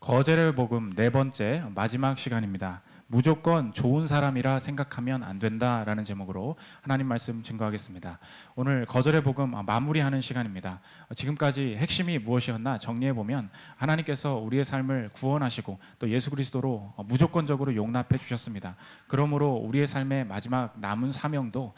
거절의 복음 네 번째 마지막 시간입니다. 무조건 좋은 사람이라 생각하면 안 된다라는 제목으로 하나님 말씀 증거하겠습니다. 오늘 거절의 복음 마무리하는 시간입니다. 지금까지 핵심이 무엇이었나 정리해보면 하나님께서 우리의 삶을 구원하시고 또 예수 그리스도로 무조건적으로 용납해 주셨습니다. 그러므로 우리의 삶의 마지막 남은 사명도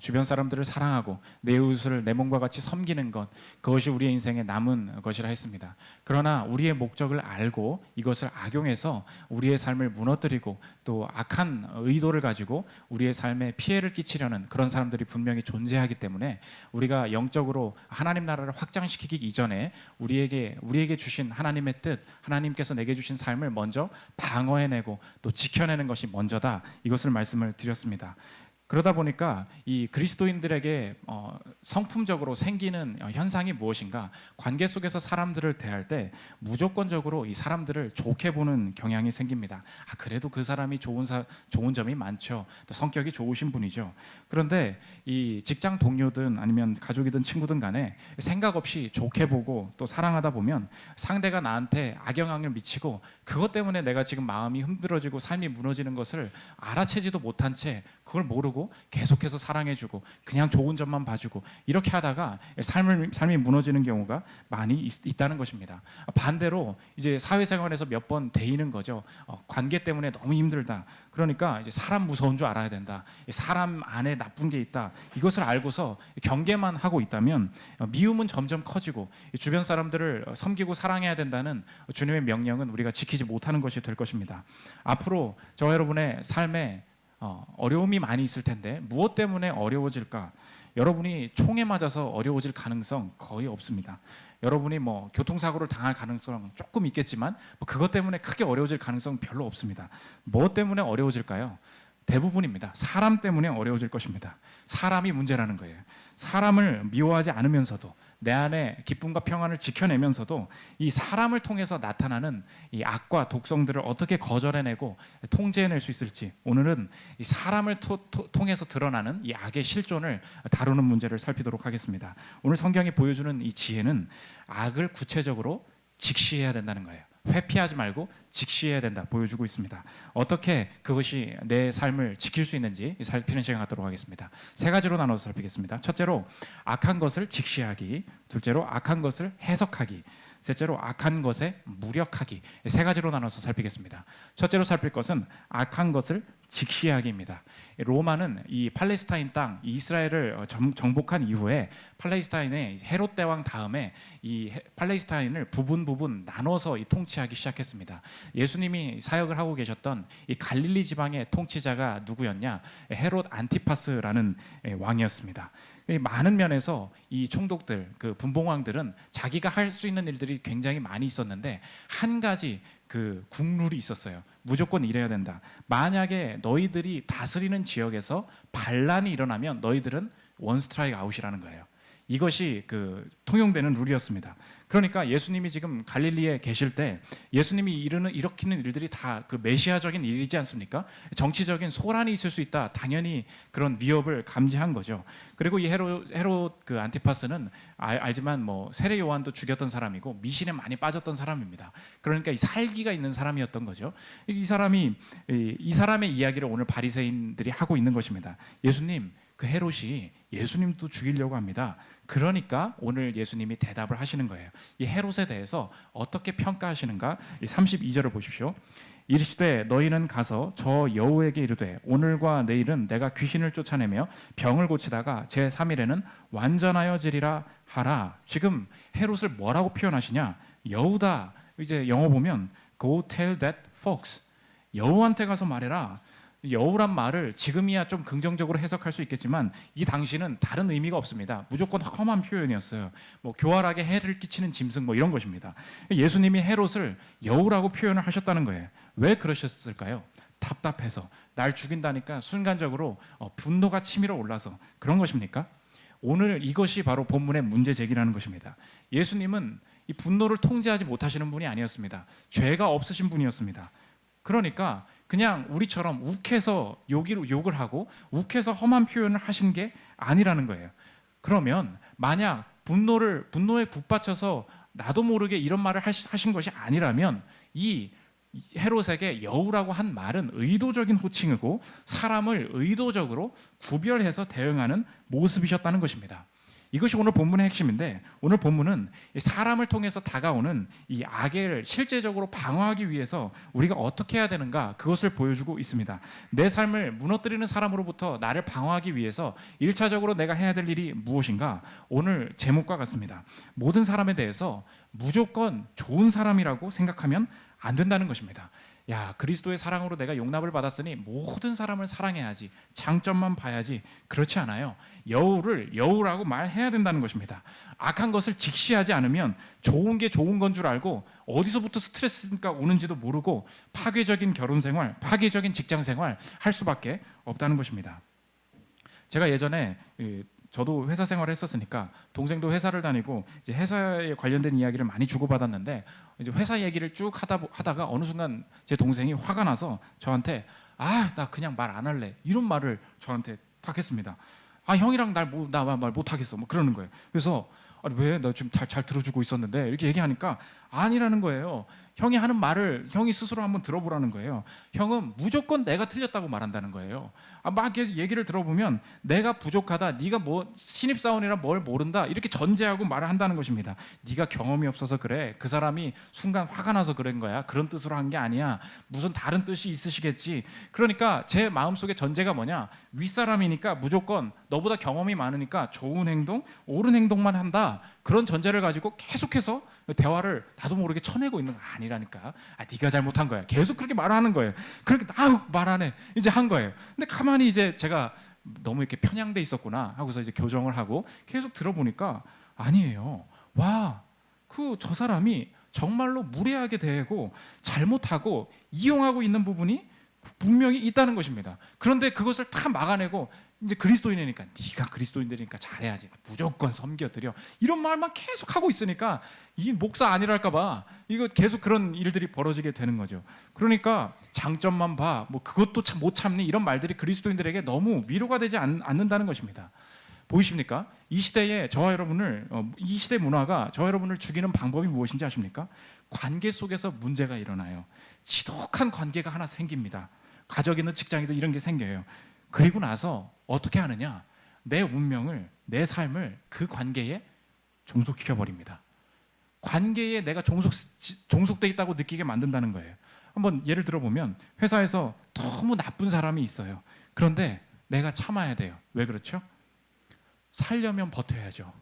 주변 사람들을 사랑하고 내 이웃을 내 몸과 같이 섬기는 것, 그것이 우리의 인생의 남은 것이라 했습니다. 그러나 우리의 목적을 알고 이것을 악용해서 우리의 삶을 무너뜨리고 또 악한 의도를 가지고 우리의 삶에 피해를 끼치려는 그런 사람들이 분명히 존재하기 때문에 우리가 영적으로 하나님 나라를 확장시키기 이전에 우리에게 주신 하나님의 뜻, 하나님께서 내게 주신 삶을 먼저 방어해내고 또 지켜내는 것이 먼저다, 이것을 말씀을 드렸습니다. 그러다 보니까 이 그리스도인들에게 성품적으로 생기는 현상이 무엇인가? 관계 속에서 사람들을 대할 때 무조건적으로 이 사람들을 좋게 보는 경향이 생깁니다. 그래도 그 사람이 좋은 점이 많죠. 또 성격이 좋으신 분이죠. 그런데 이 직장 동료든 아니면 가족이든 친구든 간에 생각 없이 좋게 보고 또 사랑하다 보면 상대가 나한테 악영향을 미치고 그것 때문에 내가 지금 마음이 힘들어지고 삶이 무너지는 것을 알아채지도 못한 채 그걸 모르고 계속해서 사랑해주고 그냥 좋은 점만 봐주고 이렇게 하다가 삶이 무너지는 경우가 많이 있다는 것입니다. 반대로 이제 사회생활에서 몇 번 데이는 거죠. 관계 때문에 너무 힘들다. 그러니까 이제 사람 무서운 줄 알아야 된다. 사람 안에 나쁜 게 있다. 이것을 알고서 경계만 하고 있다면 미움은 점점 커지고 주변 사람들을 섬기고 사랑해야 된다는 주님의 명령은 우리가 지키지 못하는 것이 될 것입니다. 앞으로 저와 여러분의 삶에 어려움이 많이 있을 텐데 무엇 때문에 어려워질까? 여러분이 총에 맞아서 어려워질 가능성 거의 없습니다. 여러분이 교통사고를 당할 가능성 조금 있겠지만 그것 때문에 크게 어려워질 가능성 별로 없습니다. 무엇 때문에 어려워질까요? 대부분입니다. 사람 때문에 어려워질 것입니다. 사람이 문제라는 거예요. 사람을 미워하지 않으면서도 내 안에 기쁨과 평안을 지켜내면서도 이 사람을 통해서 나타나는 이 악과 독성들을 어떻게 거절해내고 통제해낼 수 있을지, 오늘은 이 사람을 통해서 드러나는 이 악의 실존을 다루는 문제를 살피도록 하겠습니다. 오늘 성경이 보여주는 이 지혜는 악을 구체적으로 직시해야 된다는 거예요. 회피하지 말고 직시해야 된다 보여주고 있습니다. 어떻게 그것이 내 삶을 지킬 수 있는지 살피는 시간 갖도록 하겠습니다. 세 가지로 나눠서 살피겠습니다. 첫째로 악한 것을 직시하기, 둘째로 악한 것을 해석하기, 셋째로 악한 것에 무력하기. 세 가지로 나눠서 살피겠습니다. 첫째로 살필 것은 악한 것을 직시하기입니다. 로마는 이 팔레스타인 땅, 이스라엘을 정복한 이후에 팔레스타인의 헤롯 대왕 다음에 이 팔레스타인을 부분 나눠서 통치하기 시작했습니다. 예수님이 사역을 하고 계셨던 이 갈릴리 지방의 통치자가 누구였냐? 헤롯 안티파스라는 왕이었습니다. 많은 면에서 이 총독들, 그 분봉왕들은 자기가 할 수 있는 일들이 굉장히 많이 있었는데 한 가지 그 국룰이 있었어요. 무조건 이래야 된다. 만약에 너희들이 다스리는 지역에서 반란이 일어나면 너희들은 원 스트라이크 아웃이라는 거예요. 이것이 그 통용되는 룰이었습니다. 그러니까 예수님이 지금 갈릴리에 계실 때 예수님이 일으키는 일들이 다 그 메시아적인 일이지 않습니까? 정치적인 소란이 있을 수 있다. 당연히 그런 위협을 감지한 거죠. 그리고 이 헤롯 그 안티파스는 알지만 세례 요한도 죽였던 사람이고 미신에 많이 빠졌던 사람입니다. 그러니까 이 살기가 있는 사람이었던 거죠. 이 사람의 이야기를 오늘 바리새인들이 하고 있는 것입니다. 예수님, 그 헤롯이 예수님도 죽이려고 합니다. 그러니까 오늘 예수님이 대답을 하시는 거예요. 이 헤롯에 대해서 어떻게 평가하시는가? 32절을 보십시오. 이르시되 너희는 가서 저 여우에게 이르되 오늘과 내일은 내가 귀신을 쫓아내며 병을 고치다가 제3일에는 완전하여지리라 하라. 지금 헤롯을 뭐라고 표현하시냐? 여우다. 이제 영어 보면 Go tell that fox. 여우한테 가서 말해라. 여우란 말을 지금이야 좀 긍정적으로 해석할 수 있겠지만 이 당시는 다른 의미가 없습니다. 무조건 험한 표현이었어요. 교활하게 해를 끼치는 짐승 이런 것입니다. 예수님이 헤롯을 여우라고 표현을 하셨다는 거예요. 왜 그러셨을까요? 답답해서, 날 죽인다니까 순간적으로 분노가 치밀어 올라서 그런 것입니까? 오늘 이것이 바로 본문의 문제 제기라는 것입니다. 예수님은 이 분노를 통제하지 못하시는 분이 아니었습니다. 죄가 없으신 분이었습니다. 그러니까 그냥 우리처럼 욱해서 욕을 하고 욱해서 험한 표현을 하신 게 아니라는 거예요. 그러면 만약 분노에 북받쳐서 나도 모르게 이런 말을 하신 것이 아니라면 이 헤롯에게 여우라고 한 말은 의도적인 호칭이고 사람을 의도적으로 구별해서 대응하는 모습이셨다는 것입니다. 이것이 오늘 본문의 핵심인데, 오늘 본문은 사람을 통해서 다가오는 이 악을 실제적으로 방어하기 위해서 우리가 어떻게 해야 되는가, 그것을 보여주고 있습니다. 내 삶을 무너뜨리는 사람으로부터 나를 방어하기 위해서 1차적으로 내가 해야 될 일이 무엇인가, 오늘 제목과 같습니다. 모든 사람에 대해서 무조건 좋은 사람이라고 생각하면 안 된다는 것입니다. 야, 그리스도의 사랑으로 내가 용납을 받았으니 모든 사람을 사랑해야지, 장점만 봐야지. 그렇지 않아요. 여우를 여우라고 말해야 된다는 것입니다. 악한 것을 직시하지 않으면 좋은 게 좋은 건 줄 알고 어디서부터 스트레스가 오는지도 모르고 파괴적인 결혼 생활, 파괴적인 직장 생활 할 수밖에 없다는 것입니다. 제가 예전에 저도 회사 생활을 했었으니까 동생도 회사를 다니고 이제 회사에 관련된 이야기를 많이 주고받았는데, 이제 회사 얘기를 쭉 하다가 어느 순간 제 동생이 화가 나서 저한테 나 그냥 말 안 할래, 이런 말을 저한테 딱 했습니다. 형이랑 나 말 못 하겠어, 뭐 그러는 거예요. 그래서 왜, 나 지금 잘 들어주고 있었는데, 이렇게 얘기하니까 아니라는 거예요. 형이 하는 말을 형이 스스로 한번 들어보라는 거예요. 형은 무조건 내가 틀렸다고 말한다는 거예요. 막 얘기를 들어보면 내가 부족하다, 네가 뭐 신입사원이라 뭘 모른다, 이렇게 전제하고 말을 한다는 것입니다. 네가 경험이 없어서 그래, 그 사람이 순간 화가 나서 그런 거야, 그런 뜻으로 한 게 아니야, 무슨 다른 뜻이 있으시겠지. 그러니까 제 마음속에 전제가 뭐냐, 윗사람이니까 무조건 너보다 경험이 많으니까 좋은 행동, 옳은 행동만 한다, 그런 전제를 가지고 계속해서 대화를 나도 모르게 쳐내고 있는 거 아니라니까. 네가 잘못한 거야, 계속 그렇게 말하는 거예요. 그렇게 말 안 해, 이제 한 거예요. 근데 가만히 이제 제가 너무 이렇게 편향돼 있었구나 하고서 이제 교정을 하고 계속 들어보니까 아니에요. 저 사람이 정말로 무례하게 대하고 잘못하고 이용하고 있는 부분이 분명히 있다는 것입니다. 그런데 그것을 다 막아내고 이제 그리스도인이니까, 네가 그리스도인들이니까 잘해야지, 무조건 섬겨드려, 이런 말만 계속 하고 있으니까 이 목사 아니랄까봐 이거 계속 그런 일들이 벌어지게 되는 거죠. 그러니까 장점만 봐, 뭐 그것도 못 참니, 이런 말들이 그리스도인들에게 너무 위로가 되지 않는다는 것입니다. 보이십니까? 이 시대에 저와 여러분을, 이 시대 문화가 저와 여러분을 죽이는 방법이 무엇인지 아십니까? 관계 속에서 문제가 일어나요. 지독한 관계가 하나 생깁니다. 가족이든 직장이든 이런 게 생겨요. 그리고 나서 어떻게 하느냐, 내 운명을, 내 삶을 그 관계에 종속시켜 버립니다. 관계에 내가 종속돼 있다고 느끼게 만든다는 거예요. 한번 예를 들어보면, 회사에서 너무 나쁜 사람이 있어요. 그런데 내가 참아야 돼요. 왜 그렇죠? 살려면 버텨야죠.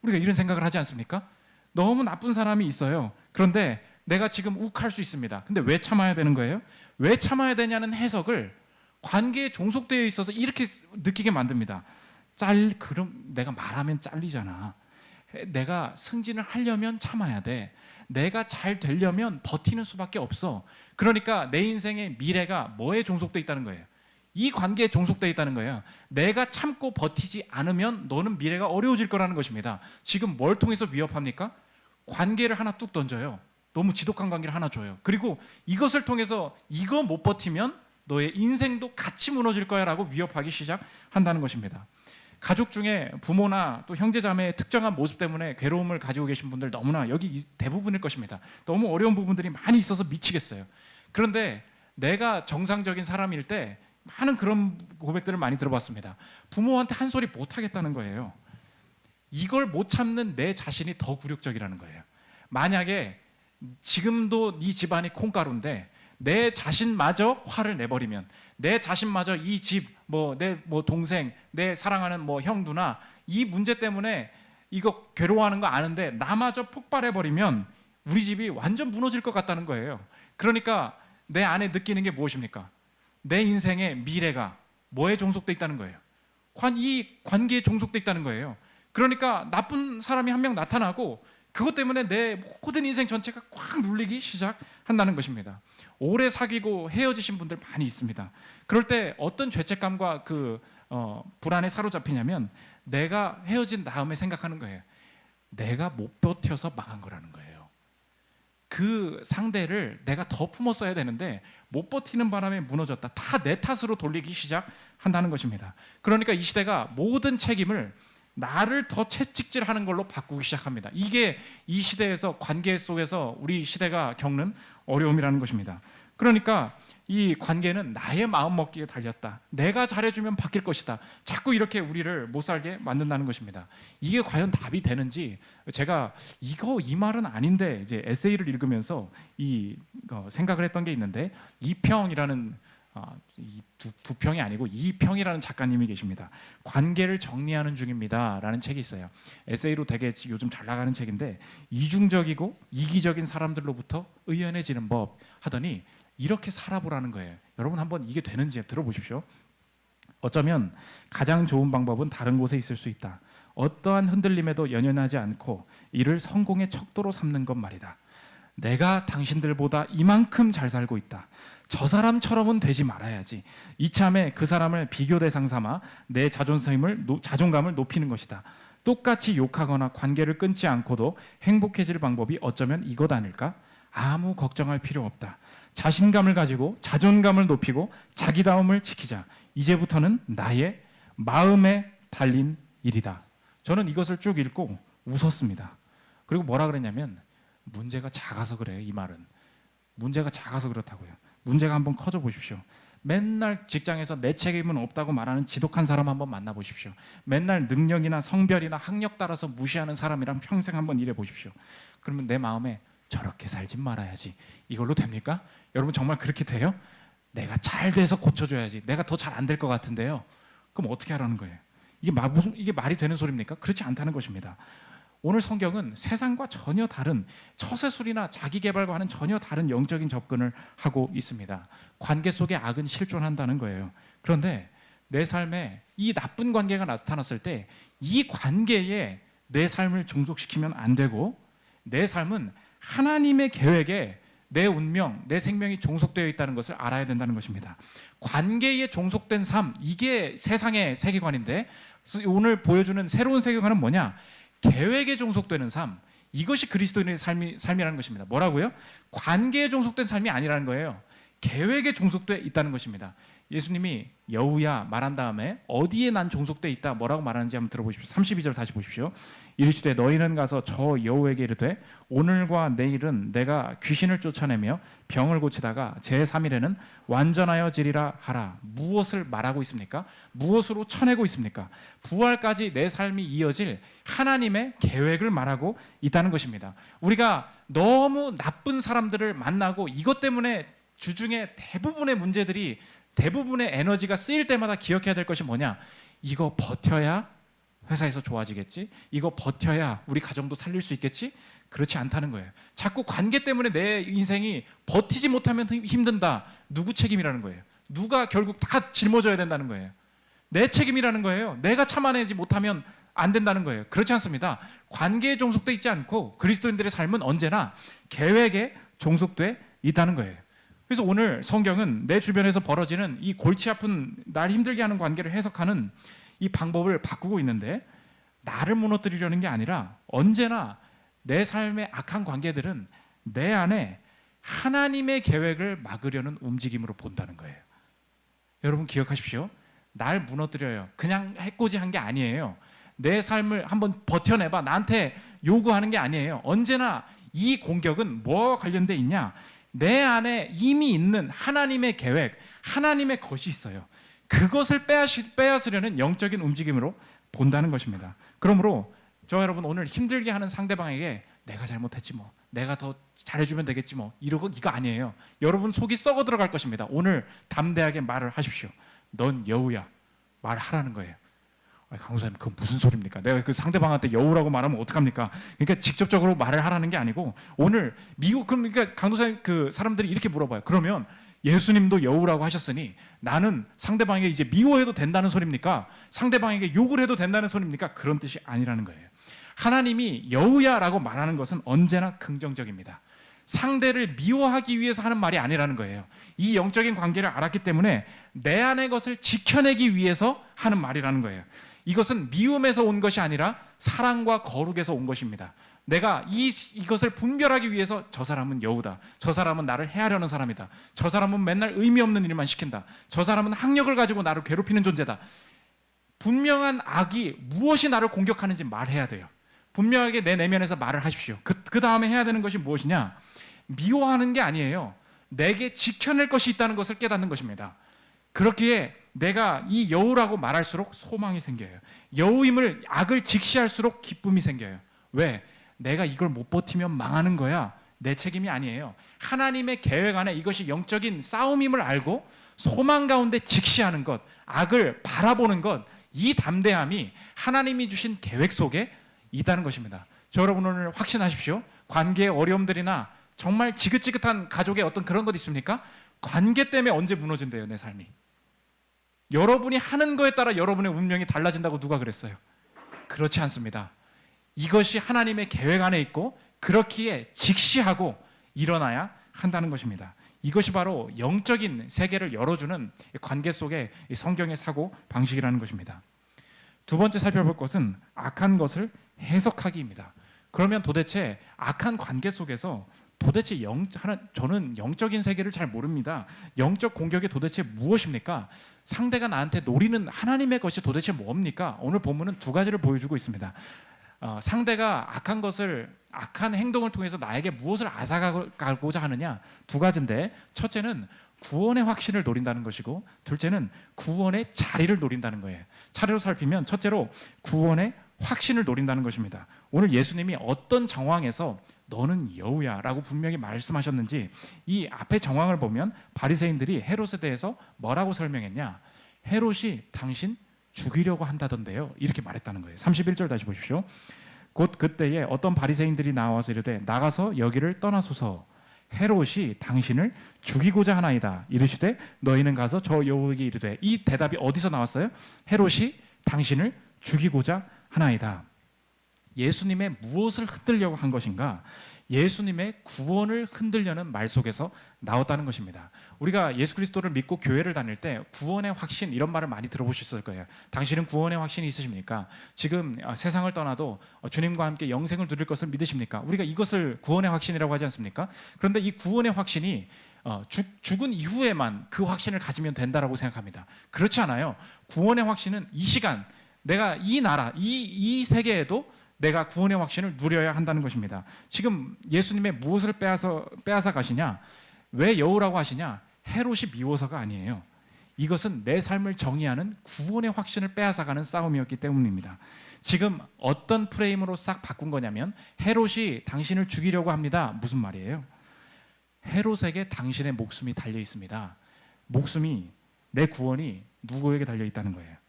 우리가 이런 생각을 하지 않습니까? 너무 나쁜 사람이 있어요. 그런데 내가 지금 욱할 수 있습니다. 근데 왜 참아야 되는 거예요? 왜 참아야 되냐는 해석을 관계에 종속되어 있어서 이렇게 느끼게 만듭니다. 그럼 내가 말하면 잘리잖아. 내가 승진을 하려면 참아야 돼. 내가 잘 되려면 버티는 수밖에 없어. 그러니까 내 인생의 미래가 뭐에 종속되어 있다는 거예요? 이 관계에 종속되어 있다는 거예요. 내가 참고 버티지 않으면 너는 미래가 어려워질 거라는 것입니다. 지금 뭘 통해서 위협합니까? 관계를 하나 뚝 던져요. 너무 지독한 관계를 하나 줘요. 그리고 이것을 통해서 이거 못 버티면 너의 인생도 같이 무너질 거야 라고 위협하기 시작한다는 것입니다. 가족 중에 부모나 또 형제자매의 특정한 모습 때문에 괴로움을 가지고 계신 분들 너무나 여기 대부분일 것입니다. 너무 어려운 부분들이 많이 있어서 미치겠어요. 그런데 내가 정상적인 사람일 때 많은 그런 고백들을 많이 들어봤습니다. 부모한테 한 소리 못 하겠다는 거예요. 이걸 못 참는 내 자신이 더 굴욕적이라는 거예요. 만약에 지금도 네 집안이 콩가루인데 내 자신마저 화를 내버리면, 내 자신마저 이 집, 내 동생, 내 사랑하는 형 누나 이 문제 때문에 이거 괴로워하는 거 아는데 나마저 폭발해버리면 우리 집이 완전 무너질 것 같다는 거예요. 그러니까 내 안에 느끼는 게 무엇입니까? 내 인생의 미래가 뭐에 종속돼 있다는 거예요? 이 관계에 종속돼 있다는 거예요. 그러니까 나쁜 사람이 한 명 나타나고 그것 때문에 내 모든 인생 전체가 꽉 눌리기 시작한다는 것입니다. 오래 사귀고 헤어지신 분들 많이 있습니다. 그럴 때 어떤 죄책감과 불안에 사로잡히냐면, 내가 헤어진 다음에 생각하는 거예요. 내가 못 버텨서 망한 거라는 거예요. 그 상대를 내가 더 품었어야 되는데 못 버티는 바람에 무너졌다. 다 내 탓으로 돌리기 시작한다는 것입니다. 그러니까 이 시대가 모든 책임을 나를 더 채찍질하는 걸로 바꾸기 시작합니다. 이게 이 시대에서 관계 속에서 우리 시대가 겪는 어려움이라는 것입니다. 그러니까 이 관계는 나의 마음먹기에 달렸다. 내가 잘해주면 바뀔 것이다. 자꾸 이렇게 우리를 못 살게 만든다는 것입니다. 이게 과연 답이 되는지 제가 이 말은 아닌데 이제 에세이를 읽으면서 생각을 했던 게 있는데 이평이라는 두 평이 아니고 이평이라는 작가님이 계십니다. 관계를 정리하는 중입니다라는 책이 있어요. 에세이로 되게 요즘 잘 나가는 책인데 이중적이고 이기적인 사람들로부터 의연해지는 법 하더니 이렇게 살아보라는 거예요. 여러분 한번 이게 되는지 들어보십시오. 어쩌면 가장 좋은 방법은 다른 곳에 있을 수 있다. 어떠한 흔들림에도 연연하지 않고 이를 성공의 척도로 삼는 것 말이다. 내가 당신들보다 이만큼 잘 살고 있다. 저 사람처럼은 되지 말아야지. 이참에 그 사람을 비교 대상 삼아 내 자존감을 높이는 것이다. 똑같이 욕하거나 관계를 끊지 않고도 행복해질 방법이 어쩌면 이것 아닐까? 아무 걱정할 필요 없다. 자신감을 가지고 자존감을 높이고 자기다움을 지키자. 이제부터는 나의 마음에 달린 일이다. 저는 이것을 쭉 읽고 웃었습니다. 그리고 뭐라 그랬냐면 문제가 작아서 그래요. 이 말은 문제가 작아서 그렇다고요. 문제가 한번 커져 보십시오. 맨날 직장에서 내 책임은 없다고 말하는 지독한 사람 한번 만나보십시오. 맨날 능력이나 성별이나 학력 따라서 무시하는 사람이랑 평생 한번 일해 보십시오. 그러면 내 마음에 저렇게 살지 말아야지. 이걸로 됩니까? 여러분 정말 그렇게 돼요? 내가 잘 돼서 고쳐줘야지. 내가 더 잘 안 될 것 같은데요. 그럼 어떻게 하라는 거예요? 이게 말이 되는 소리입니까? 그렇지 않다는 것입니다. 오늘 성경은 세상과 전혀 다른 처세술이나 자기개발과는 전혀 다른 영적인 접근을 하고 있습니다. 관계 속에 악은 실존한다는 거예요. 그런데 내 삶에 이 나쁜 관계가 나타났을 때 이 관계에 내 삶을 종속시키면 안 되고 내 삶은 하나님의 계획에 내 운명, 내 생명이 종속되어 있다는 것을 알아야 된다는 것입니다. 관계에 종속된 삶, 이게 세상의 세계관인데 오늘 보여주는 새로운 세계관은 뭐냐? 계획에 종속되는 삶, 이것이 그리스도인의 삶이라는 것입니다. 뭐라고요? 관계에 종속된 삶이 아니라는 거예요. 계획에 종속되어 있다는 것입니다. 예수님이 여우야 말한 다음에 어디에 난 종속되어 있다 뭐라고 말하는지 한번 들어보십시오. 32절 다시 보십시오. 이르시되 너희는 가서 저 여우에게 이르되 오늘과 내일은 내가 귀신을 쫓아내며 병을 고치다가 제3일에는 완전하여지리라 하라. 무엇을 말하고 있습니까? 무엇으로 쳐내고 있습니까? 부활까지 내 삶이 이어질 하나님의 계획을 말하고 있다는 것입니다. 우리가 너무 나쁜 사람들을 만나고 이것 때문에 주중에 대부분의 문제들이 대부분의 에너지가 쓰일 때마다 기억해야 될 것이 뭐냐? 이거 버텨야 회사에서 좋아지겠지? 이거 버텨야 우리 가정도 살릴 수 있겠지? 그렇지 않다는 거예요. 자꾸 관계 때문에 내 인생이 버티지 못하면 힘든다. 누구 책임이라는 거예요? 누가 결국 다 짊어져야 된다는 거예요. 내 책임이라는 거예요. 내가 참아내지 못하면 안 된다는 거예요. 그렇지 않습니다. 관계에 종속돼 있지 않고 그리스도인들의 삶은 언제나 계획에 종속돼 있다는 거예요. 그래서 오늘 성경은 내 주변에서 벌어지는 이 골치 아픈 날 힘들게 하는 관계를 해석하는 이 방법을 바꾸고 있는데 나를 무너뜨리려는 게 아니라 언제나 내 삶의 악한 관계들은 내 안에 하나님의 계획을 막으려는 움직임으로 본다는 거예요. 여러분 기억하십시오. 날 무너뜨려요. 그냥 해코지한 게 아니에요. 내 삶을 한번 버텨내봐. 나한테 요구하는 게 아니에요. 언제나 이 공격은 뭐와 관련돼 있냐? 내 안에 이미 있는 하나님의 계획, 하나님의 것이 있어요. 그것을 빼앗으려는 영적인 움직임으로 본다는 것입니다. 그러므로 저 여러분 오늘 힘들게 하는 상대방에게 내가 잘못했지 뭐, 내가 더 잘해주면 되겠지 뭐 이거 아니에요. 여러분 속이 썩어 들어갈 것입니다. 오늘 담대하게 말을 하십시오. 넌 여우야. 말하라는 거예요. 강도사님 그건 무슨 소리입니까? 내가 그 상대방한테 여우라고 말하면 어떡합니까? 그러니까 직접적으로 말을 하라는 게 아니고 오늘 그러니까 강도사님 그 사람들이 이렇게 물어봐요. 그러면 예수님도 여우라고 하셨으니 나는 상대방에게 이제 미워해도 된다는 소리입니까? 상대방에게 욕을 해도 된다는 소리입니까? 그런 뜻이 아니라는 거예요. 하나님이 여우야라고 말하는 것은 언제나 긍정적입니다. 상대를 미워하기 위해서 하는 말이 아니라는 거예요. 이 영적인 관계를 알았기 때문에 내 안의 것을 지켜내기 위해서 하는 말이라는 거예요. 이것은 미움에서 온 것이 아니라 사랑과 거룩에서 온 것입니다. 내가 이것을 분별하기 위해서 저 사람은 여우다. 저 사람은 나를 해하려는 사람이다. 저 사람은 맨날 의미 없는 일만 시킨다. 저 사람은 학력을 가지고 나를 괴롭히는 존재다. 분명한 악이 무엇이 나를 공격하는지 말해야 돼요. 분명하게 내 내면에서 말을 하십시오. 그 다음에 해야 되는 것이 무엇이냐? 미워하는 게 아니에요. 내게 지켜낼 것이 있다는 것을 깨닫는 것입니다. 그렇기에 내가 이 여우라고 말할수록 소망이 생겨요. 여우임을, 악을 직시할수록 기쁨이 생겨요. 왜? 내가 이걸 못 버티면 망하는 거야. 내 책임이 아니에요. 하나님의 계획 안에 이것이 영적인 싸움임을 알고 소망 가운데 직시하는 것, 악을 바라보는 것, 이 담대함이 하나님이 주신 계획 속에 있다는 것입니다. 저 여러분 오늘 확신하십시오. 관계의 어려움들이나 정말 지긋지긋한 가족의 어떤 그런 것 있습니까? 관계 때문에 언제 무너진대요, 내 삶이. 여러분이 하는 거에 따라 여러분의 운명이 달라진다고 누가 그랬어요? 그렇지 않습니다. 이것이 하나님의 계획 안에 있고 그렇기에 직시하고 일어나야 한다는 것입니다. 이것이 바로 영적인 세계를 열어주는 관계 속의 성경의 사고 방식이라는 것입니다. 두 번째 살펴볼 것은 악한 것을 해석하기입니다. 그러면 도대체 악한 관계 속에서 도대체 저는 영적인 세계를 잘 모릅니다. 영적 공격이 도대체 무엇입니까? 상대가 나한테 노리는 하나님의 것이 도대체 뭡니까? 오늘 본문은 두 가지를 보여주고 있습니다. 상대가 악한 행동을 통해서 나에게 무엇을 앗아가고자 하느냐, 두 가지인데, 첫째는 구원의 확신을 노린다는 것이고, 둘째는 구원의 자리를 노린다는 거예요. 차례로 살피면 첫째로 구원의 확신을 노린다는 것입니다. 오늘 예수님이 어떤 정황에서 너는 여우야 라고 분명히 말씀하셨는지, 이 앞의 정황을 보면 바리새인들이 헤롯에 대해서 뭐라고 설명했냐, 헤롯이 당신 죽이려고 한다던데요, 이렇게 말했다는 거예요. 31절 다시 보십시오. 곧 그때에 어떤 바리새인들이 나와서 이르되 나가서 여기를 떠나소서, 헤롯이 당신을 죽이고자 하나이다. 이르시되 너희는 가서 저 여우에게 이르되. 이 대답이 어디서 나왔어요? 헤롯이 당신을 죽이고자 하나이다. 예수님의 무엇을 흔들려고 한 것인가? 예수님의 구원을 흔들려는 말 속에서 나왔다는 것입니다. 우리가 예수 그리스도를 믿고 교회를 다닐 때 구원의 확신, 이런 말을 많이 들어보셨을 거예요. 당신은 구원의 확신이 있으십니까? 지금 세상을 떠나도 주님과 함께 영생을 누릴 것을 믿으십니까? 우리가 이것을 구원의 확신이라고 하지 않습니까? 그런데 이 구원의 확신이 죽은 이후에만 그 확신을 가지면 된다라고 생각합니다. 그렇지 않아요. 구원의 확신은 이 시간, 내가 이 나라, 이 세계에도 내가 구원의 확신을 누려야 한다는 것입니다. 지금 예수님의 무엇을 빼앗아 가시냐? 왜 여우라고 하시냐? 헤롯이 미워서가 아니에요. 이것은 내 삶을 정의하는 구원의 확신을 빼앗아가는 싸움이었기 때문입니다. 지금 어떤 프레임으로 싹 바꾼 거냐면, 헤롯이 당신을 죽이려고 합니다. 무슨 말이에요? 헤롯에게 당신의 목숨이 달려 있습니다. 목숨이, 내 구원이 누구에게 달려 있다는 거예요?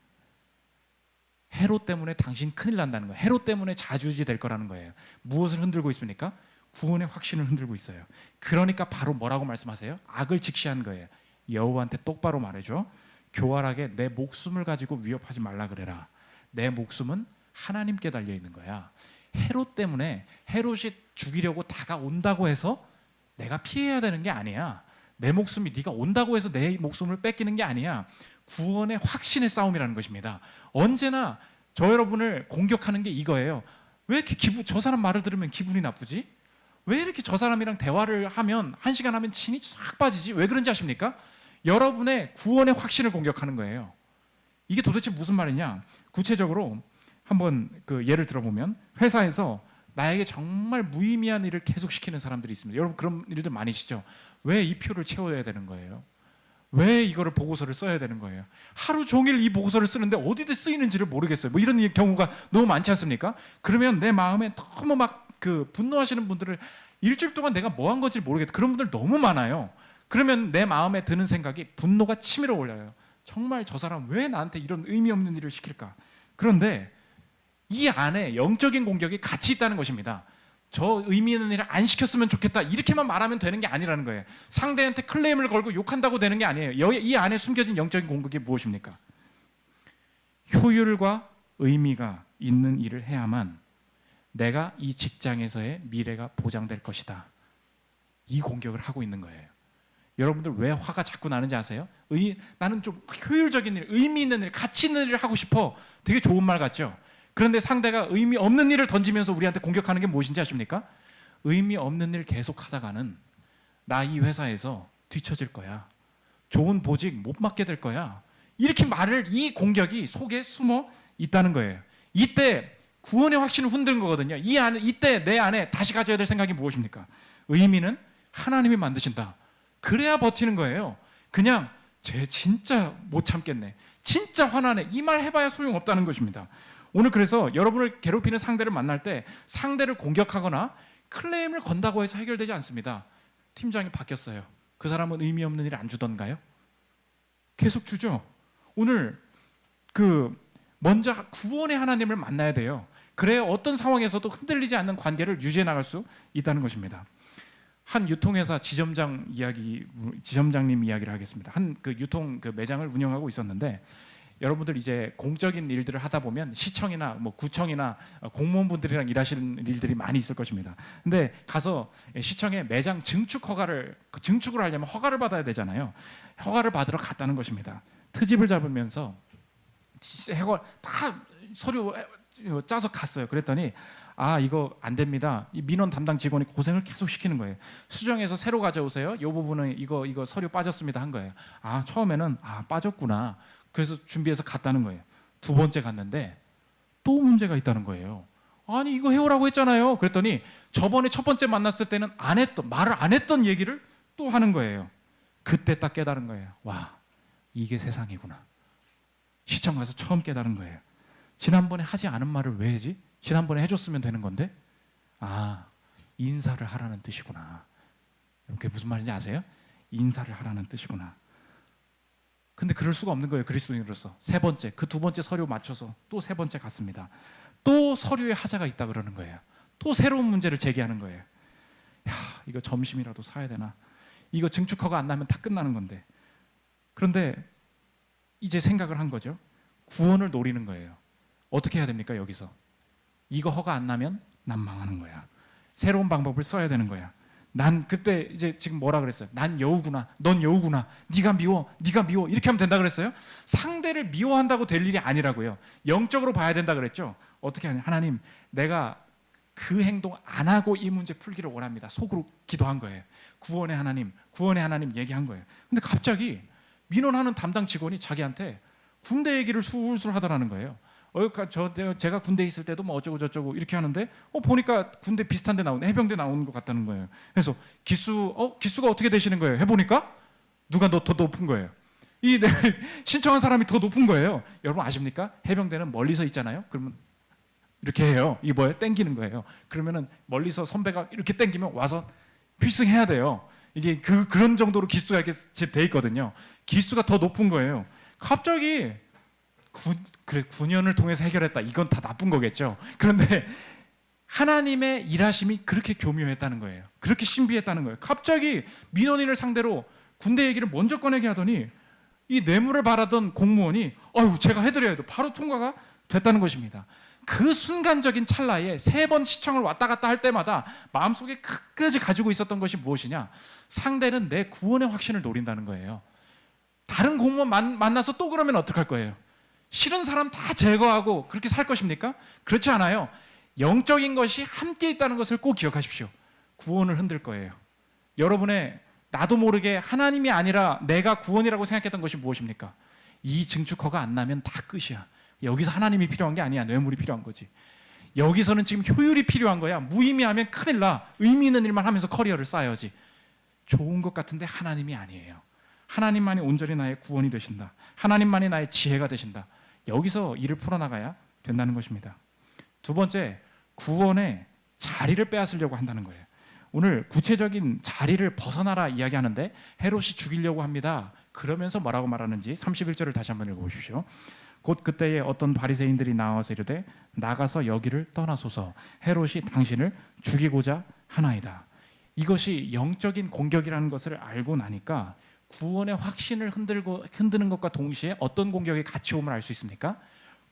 헤롯 때문에 당신 큰일 난다는 거예요. 헤롯 때문에 자주지 될 거라는 거예요. 무엇을 흔들고 있습니까? 구원의 확신을 흔들고 있어요. 그러니까 바로 뭐라고 말씀하세요? 악을 직시한 거예요. 여우한테 똑바로 말해줘. 교활하게 내 목숨을 가지고 위협하지 말라 그래라. 내 목숨은 하나님께 달려 있는 거야. 헤롯 때문에, 헤롯이 죽이려고 다가온다고 해서 내가 피해야 되는 게 아니야. 내 목숨이 네가 온다고 해서 내 목숨을 뺏기는 게 아니야. 구원의 확신의 싸움이라는 것입니다. 언제나 저 여러분을 공격하는 게 이거예요. 왜 이렇게 저 사람 말을 들으면 기분이 나쁘지? 왜 이렇게 저 사람이랑 대화를 하면 1시간 하면 진이 싹 빠지지? 왜 그런지 아십니까? 여러분의 구원의 확신을 공격하는 거예요. 이게 도대체 무슨 말이냐? 구체적으로 한번 그 예를 들어보면, 회사에서 나에게 정말 무의미한 일을 계속 시키는 사람들이 있습니다. 여러분 그런 일들 많으시죠? 왜 이 표를 채워야 되는 거예요? 왜 이거를 보고서를 써야 되는 거예요? 하루 종일 이 보고서를 쓰는데 어디에 쓰이는지를 모르겠어요. 뭐 이런 경우가 너무 많지 않습니까? 그러면 내 마음에 너무 막 분노하시는 분들을, 일주일 동안 내가 뭐 한 건지 모르겠다, 그런 분들 너무 많아요. 그러면 내 마음에 드는 생각이 분노가 치밀어 올라요. 정말 저 사람 왜 나한테 이런 의미 없는 일을 시킬까? 그런데 이 안에 영적인 공격이 같이 있다는 것입니다. 저 의미 있는 일을 안 시켰으면 좋겠다, 이렇게만 말하면 되는 게 아니라는 거예요. 상대한테 클레임을 걸고 욕한다고 되는 게 아니에요. 이 안에 숨겨진 영적인 공격이 무엇입니까? 효율과 의미가 있는 일을 해야만 내가 이 직장에서의 미래가 보장될 것이다. 이 공격을 하고 있는 거예요. 여러분들 왜 화가 자꾸 나는지 아세요? 나는 좀 효율적인 일, 의미 있는 일, 가치 있는 일을 하고 싶어. 되게 좋은 말 같죠? 그런데 상대가 의미 없는 일을 던지면서 우리한테 공격하는 게 무엇인지 아십니까? 의미 없는 일 계속 하다가는 나 이 회사에서 뒤처질 거야. 좋은 보직 못 맡게 될 거야. 이렇게 말을 이 공격이 속에 숨어 있다는 거예요. 이때 구원의 확신을 흔드는 거거든요. 이때 내 안에 다시 가져야 될 생각이 무엇입니까? 의미는 하나님이 만드신다. 그래야 버티는 거예요. 그냥 쟤 진짜 못 참겠네, 진짜 화나네, 이 말 해봐야 소용없다는 것입니다. 오늘 그래서 여러분을 괴롭히는 상대를 만날 때 상대를 공격하거나 클레임을 건다고 해서 해결되지 않습니다. 팀장이 바뀌었어요. 그 사람은 의미 없는 일 안 주던가요? 계속 주죠. 오늘 먼저 구원의 하나님을 만나야 돼요. 그래야 어떤 상황에서도 흔들리지 않는 관계를 유지해 나갈 수 있다는 것입니다. 한 유통회사 지점장님 이야기를 하겠습니다. 한 유통 매장을 운영하고 있었는데, 여러분들 이제 공적인 일들을 하다 보면 시청이나 구청이나 공무원분들이랑 일하시는 일들이 많이 있을 것입니다. 근데 가서 시청에 매장 증축을 하려면 허가를 받아야 되잖아요. 허가를 받으러 갔다는 것입니다. 트집을 잡으면서 다 서류 짜서 갔어요. 그랬더니 이거 안 됩니다. 이 민원 담당 직원이 고생을 계속 시키는 거예요. 수정해서 새로 가져오세요. 이 부분은 이거 서류 빠졌습니다 한 거예요. 처음에는 빠졌구나. 그래서 준비해서 갔다는 거예요. 두 번째 갔는데 또 문제가 있다는 거예요. 아니 이거 해오라고 했잖아요. 그랬더니 저번에 첫 번째 만났을 때는 말을 안 했던 얘기를 또 하는 거예요. 그때 딱 깨달은 거예요. 와, 이게 세상이구나. 시청 가서 처음 깨달은 거예요. 지난번에 하지 않은 말을 왜 하지? 지난번에 해줬으면 되는 건데, 인사를 하라는 뜻이구나. 그게 무슨 말인지 아세요? 인사를 하라는 뜻이구나. 근데 그럴 수가 없는 거예요. 그리스도인으로서. 세 번째, 그 두 번째 서류 맞춰서 또 세 번째 갔습니다. 또 서류에 하자가 있다 그러는 거예요. 또 새로운 문제를 제기하는 거예요. 이거 점심이라도 사야 되나? 이거 증축허가 안 나면 다 끝나는 건데. 그런데 이제 생각을 한 거죠. 구원을 노리는 거예요. 어떻게 해야 됩니까? 여기서 이거 허가 안 나면 난 망하는 거야. 새로운 방법을 써야 되는 거야. 난 그때 이제 지금 뭐라 그랬어요? 난 여우구나, 넌 여우구나, 네가 미워 이렇게 하면 된다 그랬어요? 상대를 미워한다고 될 일이 아니라고요. 영적으로 봐야 된다 그랬죠. 어떻게 하냐? 하나님, 내가 그 행동 안 하고 이 문제 풀기를 원합니다. 속으로 기도한 거예요. 구원의 하나님 얘기한 거예요. 근데 갑자기 민원하는 담당 직원이 자기한테 군대 얘기를 술술 하더라는 거예요. 제가 군대에 있을 때도 뭐 어쩌고 저쩌고 이렇게 하는데 보니까 군대 비슷한 데 나오는, 해병대 나오는 것 같다는 거예요. 그래서 기수가 어떻게 되시는 거예요? 해보니까 누가 더 높은 거예요. 신청한 사람이 더 높은 거예요. 여러분 아십니까? 해병대는 멀리서 있잖아요. 그러면 이렇게 해요. 이게 뭐예요? 땡기는 거예요. 그러면은 멀리서 선배가 이렇게 땡기면 와서 필승해야 돼요. 이게 그런 정도로 기수가 이렇게 돼 있거든요. 기수가 더 높은 거예요. 갑자기 9년을 통해서 해결했다. 이건 다 나쁜 거겠죠. 그런데 하나님의 일하심이 그렇게 교묘했다는 거예요. 그렇게 신비했다는 거예요. 갑자기 민원인을 상대로 군대 얘기를 먼저 꺼내게 하더니 이 뇌물을 바라던 공무원이 제가 해드려야 돼. 바로 통과가 됐다는 것입니다. 그 순간적인 찰나에 3번 시청을 왔다 갔다 할 때마다 마음속에 끝까지 가지고 있었던 것이 무엇이냐? 상대는 내 구원의 확신을 노린다는 거예요. 다른 공무원 만나서 또 그러면 어떡할 거예요? 싫은 사람 다 제거하고 그렇게 살 것입니까? 그렇지 않아요. 영적인 것이 함께 있다는 것을 꼭 기억하십시오. 구원을 흔들 거예요. 여러분의 나도 모르게 하나님이 아니라 내가 구원이라고 생각했던 것이 무엇입니까? 이 증축허가 안 나면 다 끝이야. 여기서 하나님이 필요한 게 아니야. 뇌물이 필요한 거지. 여기서는 지금 효율이 필요한 거야. 무의미하면 큰일 나. 의미 있는 일만 하면서 커리어를 쌓아야지. 좋은 것 같은데 하나님이 아니에요. 하나님만이 온전히 나의 구원이 되신다. 하나님만이 나의 지혜가 되신다. 여기서 일을 풀어나가야 된다는 것입니다. 두 번째, 구원의 자리를 빼앗으려고 한다는 거예요. 오늘 구체적인 자리를 벗어나라 이야기하는데 헤롯이 죽이려고 합니다. 그러면서 뭐라고 말하는지 31절을 다시 한번 읽어보십시오. 곧 그때에 어떤 바리새인들이 나와서 이르되 나가서 여기를 떠나소서, 헤롯이 당신을 죽이고자 하나이다. 이것이 영적인 공격이라는 것을 알고 나니까 구원의 확신을 흔드는 것과 동시에 어떤 공격이 같이 오면 알 수 있습니까?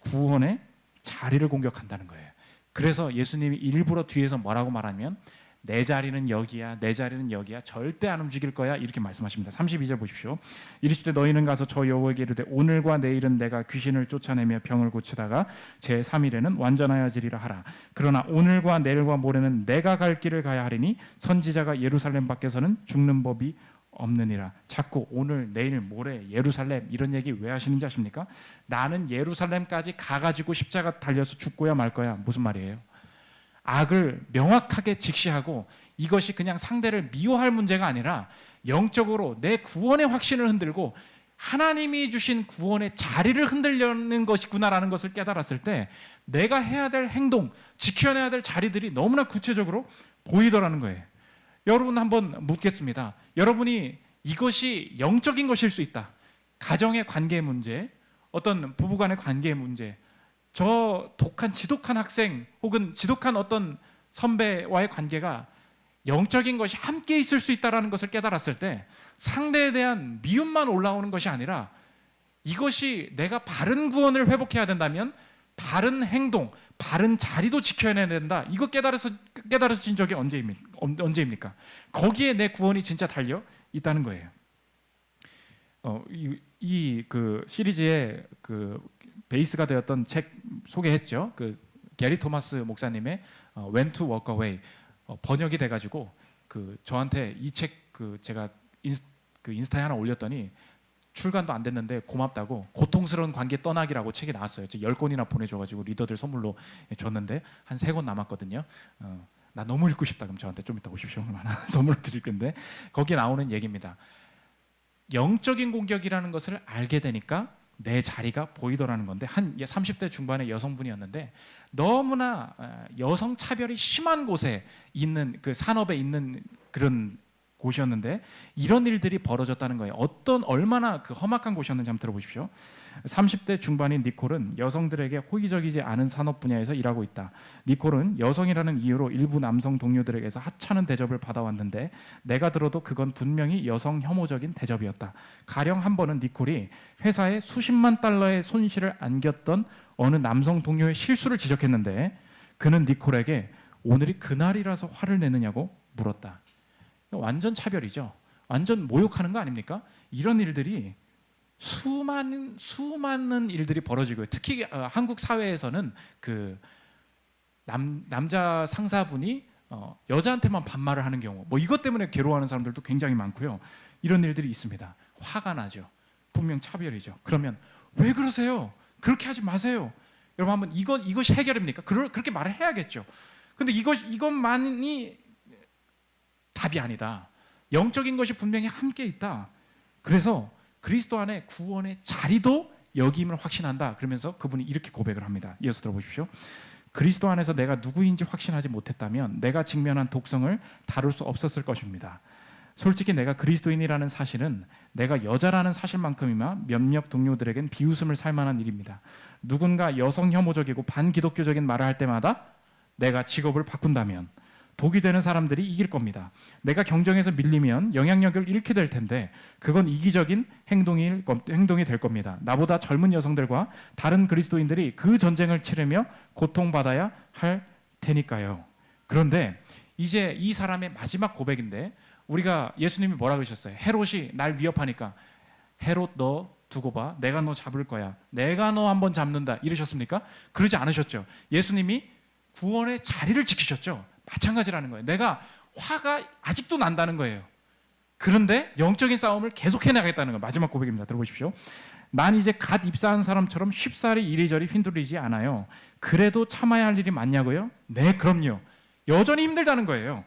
구원의 자리를 공격한다는 거예요. 그래서 예수님이 일부러 뒤에서 뭐라고 말하면 내 자리는 여기야, 내 자리는 여기야, 절대 안 움직일 거야, 이렇게 말씀하십니다. 32절 보십시오. 이르시되 너희는 가서 저 여호와에게 이르되 오늘과 내일은 내가 귀신을 쫓아내며 병을 고치다가 제3일에는 완전하여지리라 하라. 그러나 오늘과 내일과 모레는 내가 갈 길을 가야 하리니 선지자가 예루살렘 밖에서는 죽는 법이 없느니라. 자꾸 오늘, 내일, 모레 예루살렘 이런 얘기 왜 하시는지 아십니까? 나는 예루살렘까지 가가지고 십자가 달려서 죽고야 말 거야. 무슨 말이에요? 악을 명확하게 직시하고 이것이 그냥 상대를 미워할 문제가 아니라 영적으로 내 구원의 확신을 흔들고 하나님이 주신 구원의 자리를 흔들려는 것이구나라는 것을 깨달았을 때 내가 해야 될 행동, 지켜내야 될 자리들이 너무나 구체적으로 보이더라는 거예요. 여러분 한번 묻겠습니다. 여러분이 이것이 영적인 것일 수 있다. 가정의 관계 문제, 어떤 부부간의 관계 문제, 저 지독한 학생 혹은 지독한 어떤 선배와의 관계가 영적인 것이 함께 있을 수 있다는 것을 깨달았을 때 상대에 대한 미움만 올라오는 것이 아니라 이것이 내가 바른 구원을 회복해야 된다면 바른 행동, 바른 자리도 지켜내야 된다. 이거 깨달아진 적이 언제입니까? 거기에 내 구원이 진짜 달려 있다는 거예요. 그 시리즈의 그 베이스가 되었던 책 소개했죠. 그 게리 토마스 목사님의 When to Walk Away 번역이 돼가지고 그 저한테 이 책 그 제가 인스타에 하나 올렸더니 출간도 안 됐는데 고맙다고 고통스러운 관계 떠나기라고 책이 나왔어요. 10권이나 보내줘가지고 리더들 선물로 줬는데 한 3권 남았거든요. 나 너무 읽고 싶다. 그럼 저한테 좀 이따 오십시오. 선물로 드릴 건데 거기에 나오는 얘기입니다. 영적인 공격이라는 것을 알게 되니까 내 자리가 보이더라는 건데 한 30대 중반의 여성분이었는데 너무나 여성 차별이 심한 곳에 있는 그 산업에 있는 그런 곳이었는데 이런 일들이 벌어졌다는 거예요. 얼마나 그 험악한 곳이었는지 한번 들어보십시오. 30대 중반인 니콜은 여성들에게 호의적이지 않은 산업 분야에서 일하고 있다. 니콜은 여성이라는 이유로 일부 남성 동료들에게서 하찮은 대접을 받아왔는데 내가 들어도 그건 분명히 여성 혐오적인 대접이었다. 가령 한 번은 니콜이 회사에 수십만 달러의 손실을 안겼던 어느 남성 동료의 실수를 지적했는데 그는 니콜에게 오늘이 그날이라서 화를 내느냐고 물었다. 완전 차별이죠. 완전 모욕하는 거 아닙니까? 이런 일들이 수많은 일들이 벌어지고요. 특히 한국 사회에서는 그 남자 상사분이 여자한테만 반말을 하는 경우, 뭐 이것 때문에 괴로워하는 사람들도 굉장히 많고요. 이런 일들이 있습니다. 화가 나죠. 분명 차별이죠. 그러면 왜 그러세요? 그렇게 하지 마세요. 여러분 한번 이것이 해결입니까? 그렇게 말을 해야겠죠. 근데 이것만이 답이 아니다. 영적인 것이 분명히 함께 있다. 그래서 그리스도 안에 구원의 자리도 여기임을 확신한다. 그러면서 그분이 이렇게 고백을 합니다. 이어서 들어보십시오. 그리스도 안에서 내가 누구인지 확신하지 못했다면 내가 직면한 독성을 다룰 수 없었을 것입니다. 솔직히 내가 그리스도인이라는 사실은 내가 여자라는 사실만큼이나 몇몇 동료들에겐 비웃음을 살 만한 일입니다. 누군가 여성 혐오적이고 반기독교적인 말을 할 때마다 내가 직업을 바꾼다면 독이 되는 사람들이 이길 겁니다. 내가 경쟁에서 밀리면 영향력을 잃게 될 텐데 그건 이기적인 행동이 될 겁니다. 나보다 젊은 여성들과 다른 그리스도인들이 그 전쟁을 치르며 고통받아야 할 테니까요. 그런데 이제 이 사람의 마지막 고백인데 우리가 예수님이 뭐라 그러셨어요? 헤롯이 날 위협하니까 헤롯 너 두고 봐. 내가 너 잡을 거야. 내가 너 한번 잡는다. 이러셨습니까? 그러지 않으셨죠. 예수님이 구원의 자리를 지키셨죠. 마찬가지라는 거예요. 내가 화가 아직도 난다는 거예요. 그런데 영적인 싸움을 계속해 나가겠다는 거예요. 마지막 고백입니다. 들어보십시오. 난 이제 갓 입사한 사람처럼 쉽사리 이리저리 휘둘리지 않아요. 그래도 참아야 할 일이 많냐고요? 네, 그럼요. 여전히 힘들다는 거예요.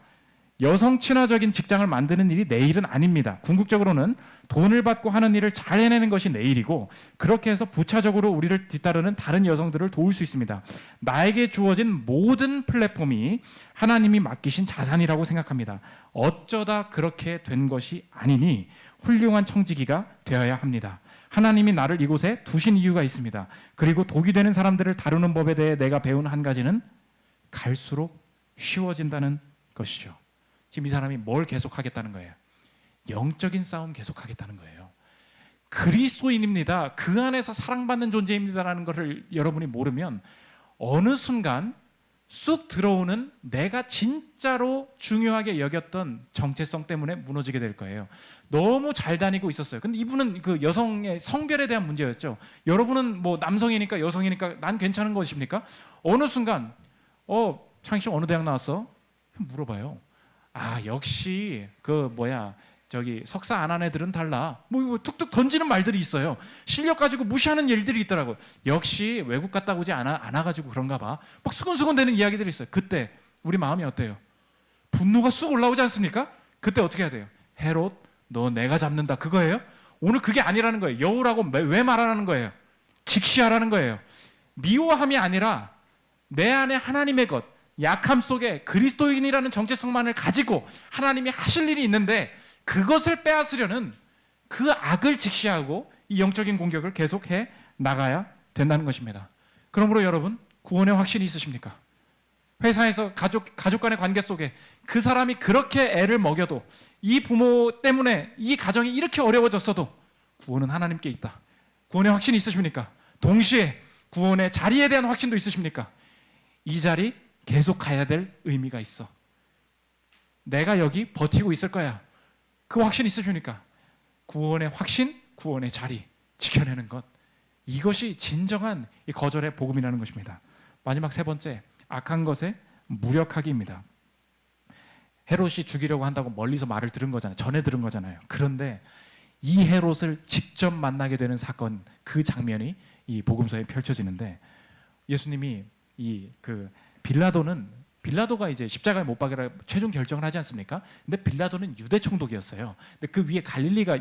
여성 친화적인 직장을 만드는 일이 내 일은 아닙니다. 궁극적으로는 돈을 받고 하는 일을 잘 해내는 것이 내 일이고 그렇게 해서 부차적으로 우리를 뒤따르는 다른 여성들을 도울 수 있습니다. 나에게 주어진 모든 플랫폼이 하나님이 맡기신 자산이라고 생각합니다. 어쩌다 그렇게 된 것이 아니니 훌륭한 청지기가 되어야 합니다. 하나님이 나를 이곳에 두신 이유가 있습니다. 그리고 독이 되는 사람들을 다루는 법에 대해 내가 배운 한 가지는 갈수록 쉬워진다는 것이죠. 지금 이 사람이 뭘 계속하겠다는 거예요? 영적인 싸움 계속하겠다는 거예요. 그리스도인입니다. 그 안에서 사랑받는 존재입니다라는 것을 여러분이 모르면 어느 순간 쑥 들어오는 내가 진짜로 중요하게 여겼던 정체성 때문에 무너지게 될 거예요. 너무 잘 다니고 있었어요. 근데 이분은 그 여성의 성별에 대한 문제였죠. 여러분은 뭐 남성이니까 여성이니까 난 괜찮은 것입니까? 어느 순간 창희 씨 어느 대학 나왔어? 물어봐요. 역시 저기 석사 안 한 애들은 달라. 뭐 툭툭 던지는 말들이 있어요. 실력 가지고 무시하는 일들이 있더라고요. 역시 외국 갔다 오지 않아가지고 그런가 봐. 막 수근수근 되는 이야기들이 있어요. 그때 우리 마음이 어때요? 분노가 쑥 올라오지 않습니까? 그때 어떻게 해야 돼요? 헤롯, 너 내가 잡는다. 그거예요? 오늘 그게 아니라는 거예요. 여우라고 왜 말하라는 거예요? 직시하라는 거예요. 미워함이 아니라 내 안에 하나님의 것, 약함 속에 그리스도인이라는 정체성만을 가지고 하나님이 하실 일이 있는데 그것을 빼앗으려는 그 악을 직시하고 이 영적인 공격을 계속해 나가야 된다는 것입니다. 그러므로 여러분, 구원의 확신이 있으십니까? 회사에서 가족 간의 관계 속에 그 사람이 그렇게 애를 먹여도 이 부모 때문에 이 가정이 이렇게 어려워졌어도 구원은 하나님께 있다. 구원의 확신이 있으십니까? 동시에 구원의 자리에 대한 확신도 있으십니까? 이 자리 계속 가야 될 의미가 있어. 내가 여기 버티고 있을 거야. 그 확신 있으십니까? 구원의 확신, 구원의 자리 지켜내는 것. 이것이 진정한 이 거절의 복음이라는 것입니다. 마지막 세 번째, 악한 것에 무력하기입니다. 헤롯이 죽이려고 한다고 멀리서 말을 들은 거잖아요. 전해 들은 거잖아요. 그런데 이 헤롯을 직접 만나게 되는 사건, 그 장면이 이 복음서에 펼쳐지는데 예수님이 빌라도가 이제 십자가에 못 박으라 최종 결정을 하지 않습니까? 근데 빌라도는 유대 총독이었어요. 근데 그 위에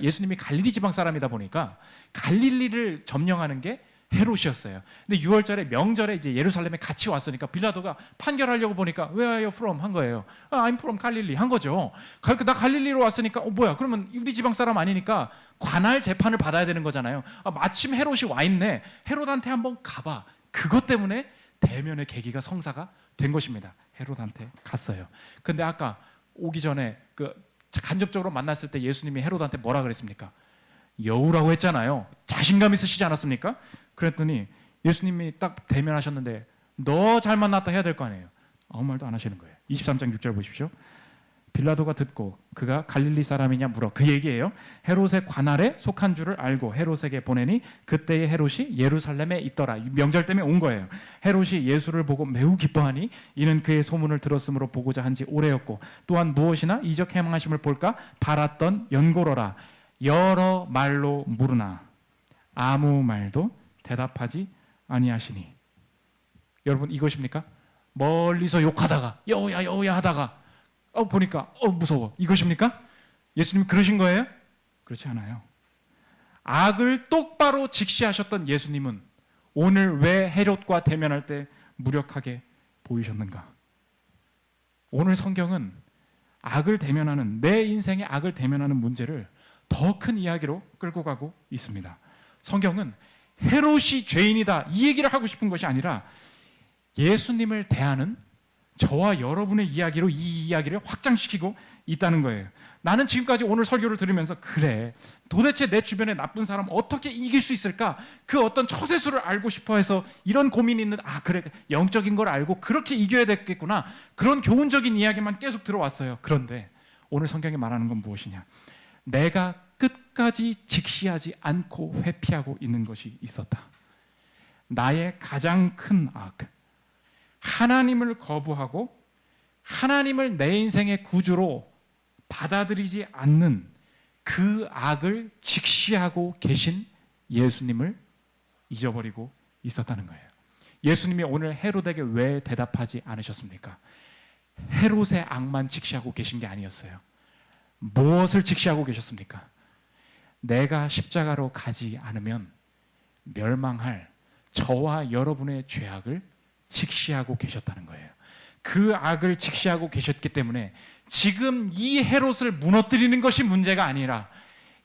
예수님이 갈릴리 지방 사람이다 보니까 갈릴리를 점령하는 게 헤롯이었어요. 근데 6월절에 명절에 이제 예루살렘에 같이 왔으니까 빌라도가 판결하려고 보니까 Where are you from? 한 거예요. I'm from 갈릴리 한 거죠. 나 갈릴리로 왔으니까 뭐야? 그러면 유대 지방 사람 아니니까 관할 재판을 받아야 되는 거잖아요. 마침 헤롯이 와 있네. 헤롯한테 한번 가봐. 그것 때문에 대면의 계기가 성사가 된 것입니다. 헤롯한테 갔어요. 근데 아까 오기 전에 간접적으로 만났을 때 예수님이 헤롯한테 뭐라 그랬습니까? 여우라고 했잖아요. 자신감 있으시지 않았습니까? 그랬더니 예수님이 딱 대면하셨는데 너 잘 만났다 해야 될 거 아니에요. 아무 말도 안 하시는 거예요. 23장 6절 보십시오. 빌라도가 듣고 그가 갈릴리 사람이냐 물어. 그 얘기예요. 헤롯의 관할에 속한 줄을 알고 헤롯에게 보내니 그때의 헤롯이 예루살렘에 있더라. 명절 때문에 온 거예요. 헤롯이 예수를 보고 매우 기뻐하니 이는 그의 소문을 들었으므로 보고자 한지 오래였고 또한 무엇이나 이적 행하심을 볼까 바랐던 연고로라. 여러 말로 물으나 아무 말도 대답하지 아니하시니. 여러분 이것입니까? 멀리서 욕하다가 여우야 여우야 하다가 보니까 무서워. 이것입니까? 예수님 그러신 거예요? 그렇지 않아요. 악을 똑바로 직시하셨던 예수님은 오늘 왜 헤롯과 대면할 때 무력하게 보이셨는가? 오늘 성경은 악을 대면하는 내 인생의 악을 대면하는 문제를 더 큰 이야기로 끌고 가고 있습니다. 성경은 헤롯이 죄인이다 이 얘기를 하고 싶은 것이 아니라 예수님을 대하는 저와 여러분의 이야기로 이 이야기를 확장시키고 있다는 거예요. 나는 지금까지 오늘 설교를 들으면서 그래 도대체 내 주변에 나쁜 사람 어떻게 이길 수 있을까? 그 어떤 처세술을 알고 싶어 해서 이런 고민이 있는데 그래 영적인 걸 알고 그렇게 이겨야 되겠구나. 그런 교훈적인 이야기만 계속 들어왔어요. 그런데 오늘 성경이 말하는 건 무엇이냐? 내가 끝까지 직시하지 않고 회피하고 있는 것이 있었다. 나의 가장 큰 악, 하나님을 거부하고 하나님을 내 인생의 구주로 받아들이지 않는 그 악을 직시하고 계신 예수님을 잊어버리고 있었다는 거예요. 예수님이 오늘 헤롯에게 왜 대답하지 않으셨습니까? 헤롯의 악만 직시하고 계신 게 아니었어요. 무엇을 직시하고 계셨습니까? 내가 십자가로 가지 않으면 멸망할 저와 여러분의 죄악을 직시하고 계셨다는 거예요. 그 악을 직시하고 계셨기 때문에 지금 이 헤롯을 무너뜨리는 것이 문제가 아니라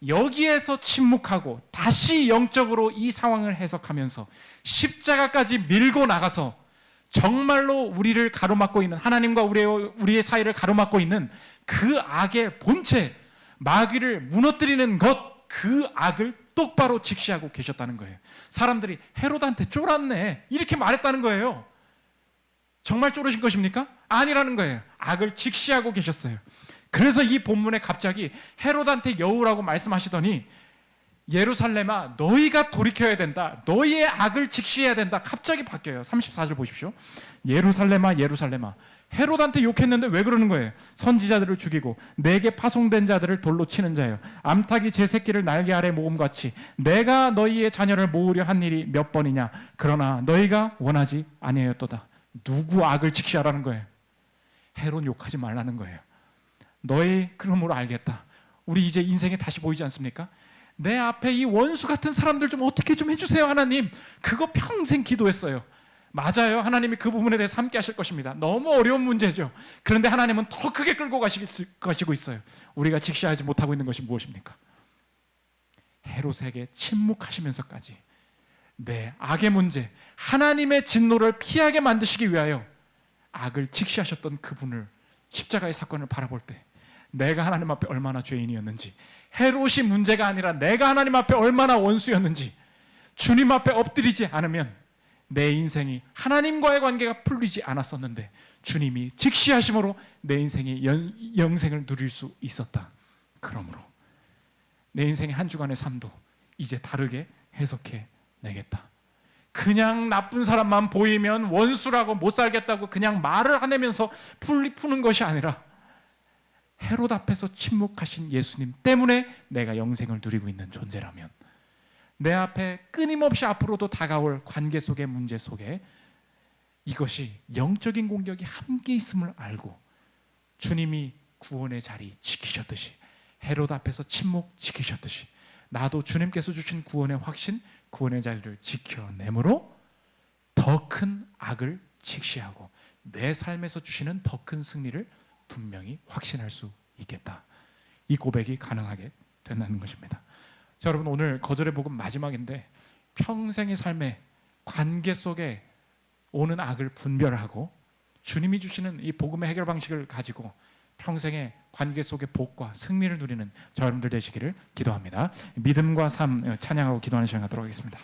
여기에서 침묵하고 다시 영적으로 이 상황을 해석하면서 십자가까지 밀고 나가서 정말로 우리를 가로막고 있는 하나님과 우리의 사이를 가로막고 있는 그 악의 본체 마귀를 무너뜨리는 것, 그 악을 똑바로 직시하고 계셨다는 거예요. 사람들이 헤롯한테 쫄았네 이렇게 말했다는 거예요. 정말 쫄으신 것입니까? 아니라는 거예요. 악을 직시하고 계셨어요. 그래서 이 본문에 갑자기 헤롯한테 여우라고 말씀하시더니 예루살렘아 너희가 돌이켜야 된다. 너희의 악을 직시해야 된다. 갑자기 바뀌어요. 34절 보십시오. 예루살렘아 예루살렘아 헤롯한테 욕했는데 왜 그러는 거예요? 선지자들을 죽이고 내게 파송된 자들을 돌로 치는 자예요. 암탉이 제 새끼를 날개 아래 모음같이 내가 너희의 자녀를 모으려 한 일이 몇 번이냐. 그러나 너희가 원하지 아니하였도다. 누구 악을 직시하라는 거예요? 헤롯 욕하지 말라는 거예요. 너희 그러므로 알겠다. 우리 이제 인생에 다시 보이지 않습니까? 내 앞에 이 원수 같은 사람들 좀 어떻게 좀 해주세요 하나님. 그거 평생 기도했어요. 맞아요. 하나님이 그 부분에 대해서 함께 하실 것입니다. 너무 어려운 문제죠. 그런데 하나님은 더 크게 끌고 가시고 있어요. 우리가 직시하지 못하고 있는 것이 무엇입니까? 헤롯에게 침묵하시면서까지 내 악의 문제, 하나님의 진노를 피하게 만드시기 위하여 악을 직시하셨던 그분을, 십자가의 사건을 바라볼 때 내가 하나님 앞에 얼마나 죄인이었는지, 헤롯이 문제가 아니라 내가 하나님 앞에 얼마나 원수였는지, 주님 앞에 엎드리지 않으면 내 인생이 하나님과의 관계가 풀리지 않았었는데 주님이 직시하심으로 내 인생의 영생을 누릴 수 있었다. 그러므로 내 인생의 한 주간의 삶도 이제 다르게 해석해 내겠다. 그냥 나쁜 사람만 보이면 원수라고 못 살겠다고 그냥 말을 하내면서 푸는 것이 아니라 헤롯 앞에서 침묵하신 예수님 때문에 내가 영생을 누리고 있는 존재라면, 내 앞에 끊임없이 앞으로도 다가올 관계 속의 문제 속에 이것이 영적인 공격이 함께 있음을 알고 주님이 구원의 자리 지키셨듯이, 헤롯 앞에서 침묵 지키셨듯이 나도 주님께서 주신 구원의 확신, 구원의 자리를 지켜내므로 더 큰 악을 직시하고 내 삶에서 주시는 더 큰 승리를 분명히 확신할 수 있겠다. 이 고백이 가능하게 된다는 것입니다. 자, 여러분, 오늘 거절의 복음 마지막인데 평생의 삶의 관계 속에 오는 악을 분별하고 주님이 주시는 이 복음의 해결 방식을 가지고 평생의 관계 속의 복과 승리를 누리는 저 여러분들 되시기를 기도합니다. 믿음과 삶 찬양하고 기도하는 시간 갖도록 하겠습니다.